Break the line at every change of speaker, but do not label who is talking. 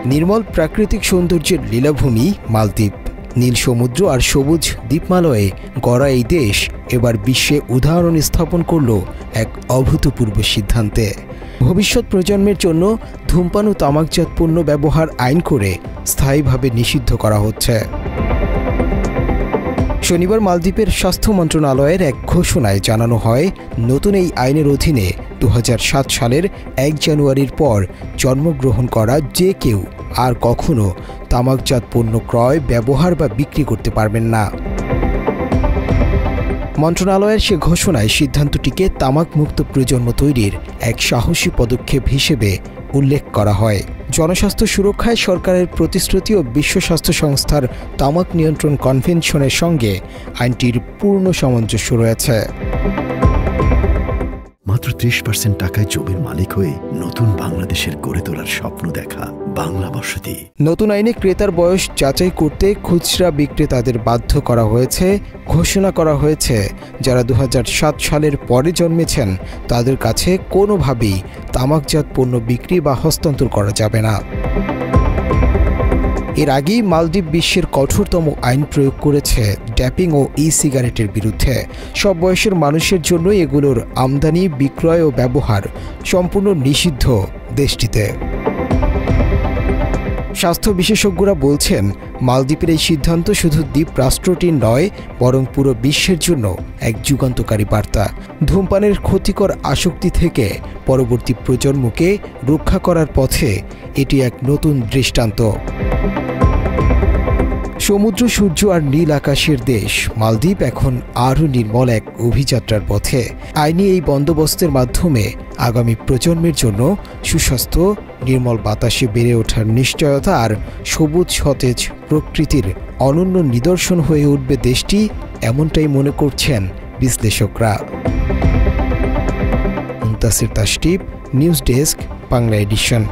নির্মল প্রাকৃতিক সৌন্দর্যের লীলাভূমি মালদ্বীপ। নীল সমুদ্র আর সবুজ দ্বীপমালয়ে গড়া এই দেশ এবার বিশ্বে উদাহরণ স্থাপন করল এক অভূতপূর্ব সিদ্ধান্তে। ভবিষ্যৎ প্রজন্মের জন্য ধূমপান ও তামাকজাত পণ্য ব্যবহার আইন করে স্থায়ীভাবে নিষিদ্ধ করা হচ্ছে। শনিবার মালদ্বীপের স্বাস্থ্য মন্ত্রণালয়ের এক ঘোষণায় জানানো হয়, নতুন এই আইনের অধীনে 2007 সালের 1 জানুয়ারির পর জন্মগ্রহণ করা যে কেউ আর কখনো তামাকজাত পণ্য ক্রয়, ব্যবহার বা বিক্রি করতে পারবেন না। মন্ত্রণালয়ের সে ঘোষণায় সিদ্ধান্তটিকে তামাকমুক্ত প্রজন্ম তৈরির এক সাহসী পদক্ষেপ হিসেবে উল্লেখ করা হয়। জনস্বাস্থ্য সুরক্ষায় সরকারের প্রতিশ্রুতি ও বিশ্ব স্বাস্থ্য সংস্থার তামাক নিয়ন্ত্রণ কনভেনশনের সঙ্গে আইনটির পূর্ণ সামঞ্জস্য রয়েছে।
মাত্র 30% টাকায় জমির মালিক হয়ে নতুন বাংলাদেশের গড়ে তোলার স্বপ্ন দেখা বাংলা বসতি।
নতুন আইনে ক্রেতার বয়স যাচাই করতে খুচরা বিক্রেতাদের বাধ্য করা হয়েছে। ঘোষণা করা হয়েছে, যারা 2007 সালের পরে জন্মেছেন তাদের কাছে কোনোভাবেই তামাকজাত পণ্য বিক্রি বা হস্তান্তর করা যাবে না। এর আগেই মালদ্বীপ বিশ্বের কঠোরতম আইন প্রয়োগ করেছে ড্যাপিং ও সিগারেটের বিরুদ্ধে। সব বয়সের মানুষের জন্য এগুলোর আমদানি, বিক্রয় ও ব্যবহার সম্পূর্ণ নিষিদ্ধ দেশটিতে। স্বাস্থ্য বিশেষজ্ঞরা বলছেন, মালদ্বীপের এই সিদ্ধান্ত শুধু দ্বীপ রাষ্ট্রটির নয়, বরং পুরো বিশ্বের জন্য এক যুগান্তকারী বার্তা। ধূমপানের ক্ষতিকর আসক্তি থেকে পরবর্তী প্রজন্মকে রক্ষা করার পথে এটি এক নতুন দৃষ্টান্ত। সমুদ্র, সূর্য আর নীল আকাশের দেশ মালদ্বীপ এখন আরও নির্মল এক অভিযাত্রার পথে। আইনি এই বন্দোবস্তের মাধ্যমে আগামী প্রজন্মের জন্য সুস্বাস্থ্য, নির্মল বাতাসে বেড়ে ওঠার নিশ্চয়তা আর সবুজ সতেজ প্রকৃতির অনন্য নিদর্শন হয়ে উঠবে দেশটি, এমনটাই মনে করছেন বিশ্লেষকরা। Muntasir Tashrif, news desk, Bangla addition.